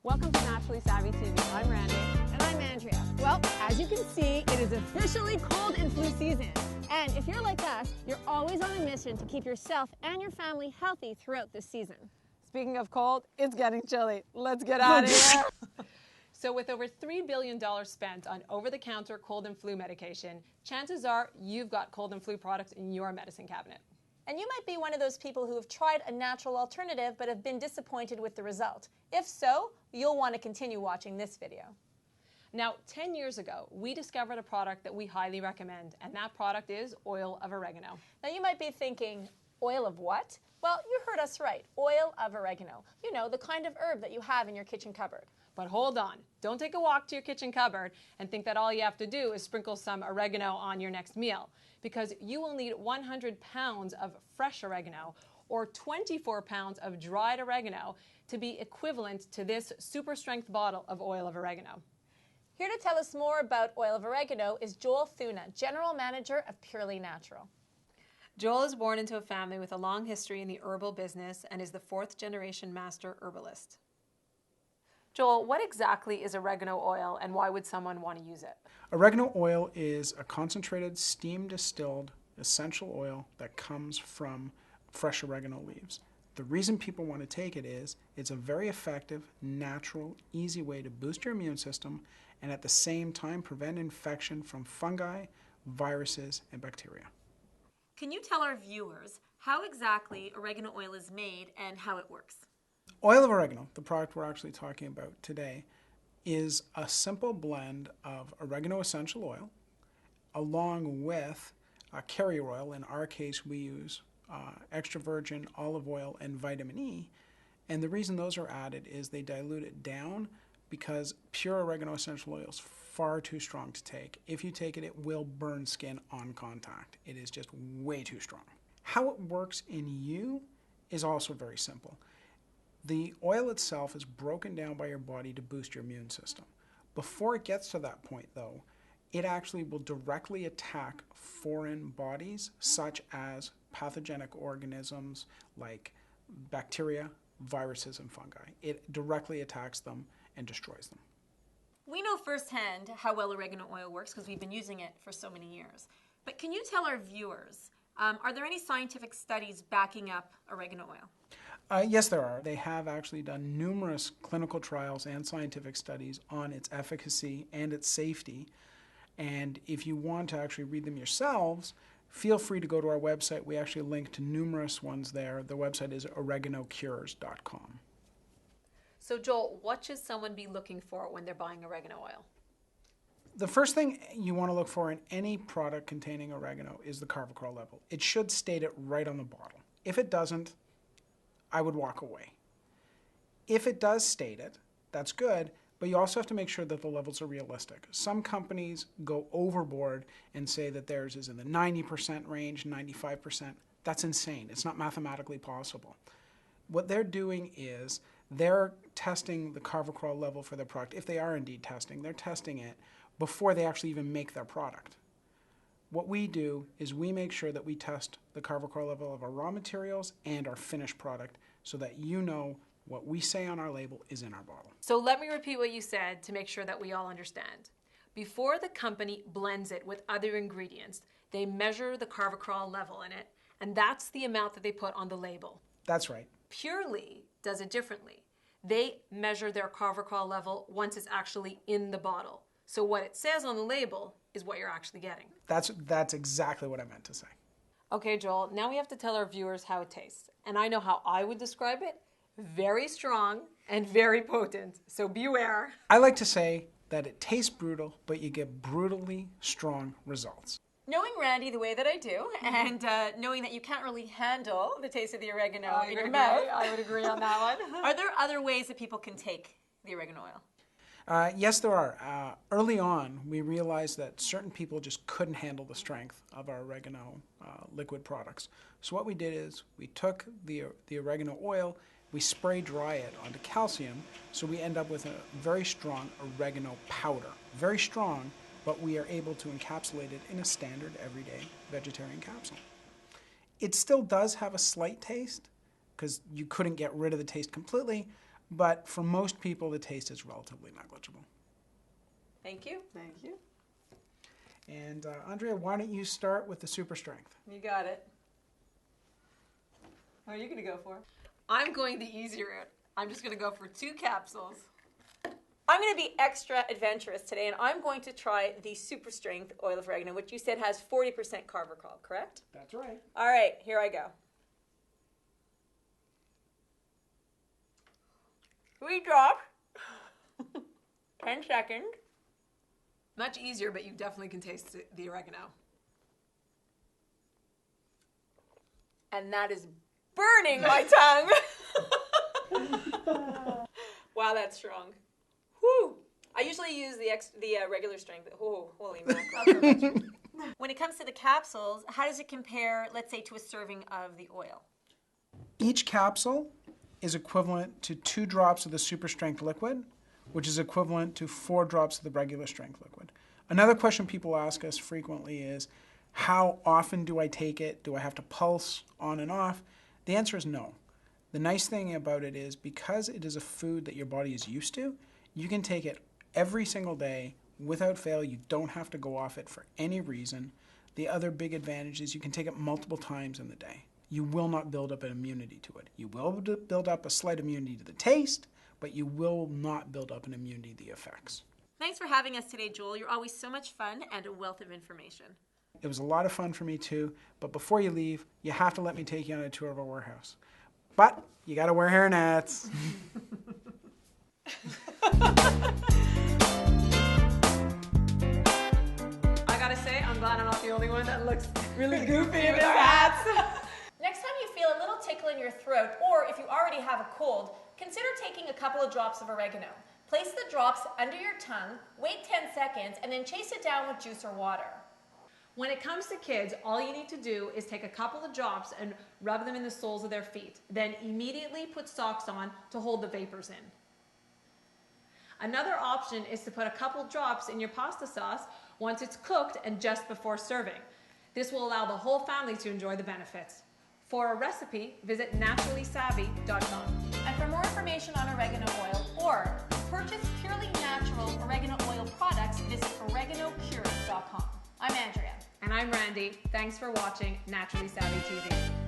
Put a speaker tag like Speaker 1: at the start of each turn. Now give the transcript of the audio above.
Speaker 1: Welcome to Naturally Savvy TV. I'm Randy.
Speaker 2: And I'm Andrea. Well, as you can see, it is officially cold and flu season. And if you're like us, you're always on a mission to keep yourself and your family healthy throughout this season.
Speaker 1: Speaking of cold, it's getting chilly. Let's get out of here.
Speaker 3: So with over $3 billion spent on over-the-counter cold and flu medication, chances are you've got cold and flu products in your medicine cabinet.
Speaker 4: And you might be one of those people who have tried a natural alternative but have been disappointed with the result. If so, you'll want to continue watching this video.
Speaker 3: Now, 10 years ago, we discovered a product that we highly recommend, and that product is Oil of Oregano.
Speaker 4: Now you might be thinking, oil of what? Well, you heard us right, oil of oregano. You know, the kind of herb that you have in your kitchen cupboard.
Speaker 3: But hold on, don't take a walk to your kitchen cupboard and think that all you have to do is sprinkle some oregano on your next meal, because you will need 100 pounds of fresh oregano or 24 pounds of dried oregano to be equivalent to this super strength bottle of Oil of Oregano.
Speaker 4: Here to tell us more about Oil of Oregano is Joel Thuna, General Manager of Purely Natural.
Speaker 3: Joel is born into a family with a long history in the herbal business and is the 4th generation master herbalist. Joel, what exactly is oregano oil and why would someone want to use it?
Speaker 5: Oregano oil is a concentrated, steam distilled essential oil that comes from fresh oregano leaves. The reason people want to take it is it's a very effective, natural, easy way to boost your immune system and at the same time prevent infection from fungi, viruses, and bacteria.
Speaker 4: Can you tell our viewers how exactly oregano oil is made and how it works?
Speaker 5: Oil of oregano, the product we're actually talking about today, is a simple blend of oregano essential oil along with carrier oil. In our case, we use extra virgin olive oil and vitamin E. And the reason those are added is they dilute it down because pure oregano essential oil is far too strong to take. If you take it, it will burn skin on contact. It is just way too strong. How it works in you is also very simple. The oil itself is broken down by your body to boost your immune system. Before it gets to that point, though, it actually will directly attack foreign bodies, such as pathogenic organisms like bacteria, viruses, and fungi. It directly attacks them and destroys them.
Speaker 4: We know firsthand how well oregano oil works because we've been using it for so many years. But can you tell our viewers, are there any scientific studies backing up oregano oil?
Speaker 5: Yes, there are. They have actually done numerous clinical trials and scientific studies on its efficacy and its safety. And if you want to actually read them yourselves, feel free to go to our website. We actually link to numerous ones there. The website is oreganocures.com.
Speaker 3: So Joel, what should someone be looking for when they're buying oregano oil?
Speaker 5: The first thing you want to look for in any product containing oregano is the carvacrol level. It should state it right on the bottle. If it doesn't, I would walk away. If it does state it, that's good, but you also have to make sure that the levels are realistic. Some companies go overboard and say that theirs is in the 90% range, 95%. That's insane. It's not mathematically possible. What they're doing is they're testing the carvacrol level for their product. If they are indeed testing, they're testing it before they actually even make their product. What we do is we make sure that we test the carvacrol level of our raw materials and our finished product so that you know what we say on our label is in our bottle.
Speaker 3: So let me repeat what you said to make sure that we all understand. Before the company blends it with other ingredients, they measure the carvacrol level in it, and that's the amount that they put on the label.
Speaker 5: That's right.
Speaker 3: Purely does it differently. They measure their carvacrol level once it's actually in the bottle. So what it says on the label is what you're actually getting.
Speaker 5: That's exactly what I meant to say.
Speaker 3: Okay, Joel, now we have to tell our viewers how it tastes. And I know how I would describe it. Very strong and very potent. So beware.
Speaker 5: I like to say that it tastes brutal, but you get brutally strong results.
Speaker 4: Knowing Randy the way that I do, and knowing that you can't really handle the taste of the oregano in your mouth.
Speaker 3: I would agree on that one.
Speaker 4: Are there other ways that people can take the oregano oil?
Speaker 5: Yes, there are. Early on, we realized that certain people just couldn't handle the strength of our oregano liquid products. So what we did is we took the oregano oil, we spray dry it onto calcium, so we end up with a very strong oregano powder. Very strong, but we are able to encapsulate it in a standard everyday vegetarian capsule. It still does have a slight taste because you couldn't get rid of the taste completely, but for most people, the taste is relatively negligible.
Speaker 4: Thank you.
Speaker 3: Thank you.
Speaker 5: And Andrea, why don't you start with the super strength?
Speaker 3: You got it. What are you going to go for? I'm going the easy route. I'm just going to go for 2 capsules.
Speaker 4: I'm going to be extra adventurous today, and I'm going to try the super strength oil of oregano, which you said has 40% carvacrol, correct?
Speaker 5: That's right.
Speaker 4: All right, here I go. 3 drops. 10 seconds.
Speaker 3: Much easier, but you definitely can taste the oregano.
Speaker 4: And that is burning my tongue. Wow, that's strong. Whew. I usually use the regular strength. Oh, holy mackerel. When it comes to the capsules, how does it compare, let's say, to a serving of the oil?
Speaker 5: Each capsule is equivalent to 2 drops of the super strength liquid, which is equivalent to 4 drops of the regular strength liquid. Another question people ask us frequently is, how often do I take it? Do I have to pulse on and off? The answer is no. The nice thing about it is, because it is a food that your body is used to, you can take it every single day without fail. You don't have to go off it for any reason. The other big advantage is you can take it multiple times in the day. You will not build up an immunity to it. You will build up a slight immunity to the taste, but you will not build up an immunity to the effects.
Speaker 4: Thanks for having us today, Joel. You're always so much fun and a wealth of information.
Speaker 5: It was a lot of fun for me too, but before you leave, you have to let me take you on a tour of our warehouse. But you gotta wear hairnets.
Speaker 3: I gotta say, I'm glad I'm not the only one that looks really goofy with our hats.
Speaker 4: Next time you feel a little tickle in your throat, or if you already have a cold, consider taking a couple of drops of oregano. Place the drops under your tongue, wait 10 seconds, and then chase it down with juice or water.
Speaker 3: When it comes to kids, all you need to do is take a couple of drops and rub them in the soles of their feet. Then immediately put socks on to hold the vapors in. Another option is to put a couple drops in your pasta sauce once it's cooked and just before serving. This will allow the whole family to enjoy the benefits. For a recipe, visit naturallysavvy.com.
Speaker 4: And for more information on oregano oil or purchase purely natural oregano oil products, visit oreganocure.com. I'm Andrea.
Speaker 3: And I'm Randy. Thanks for watching Naturally Savvy TV.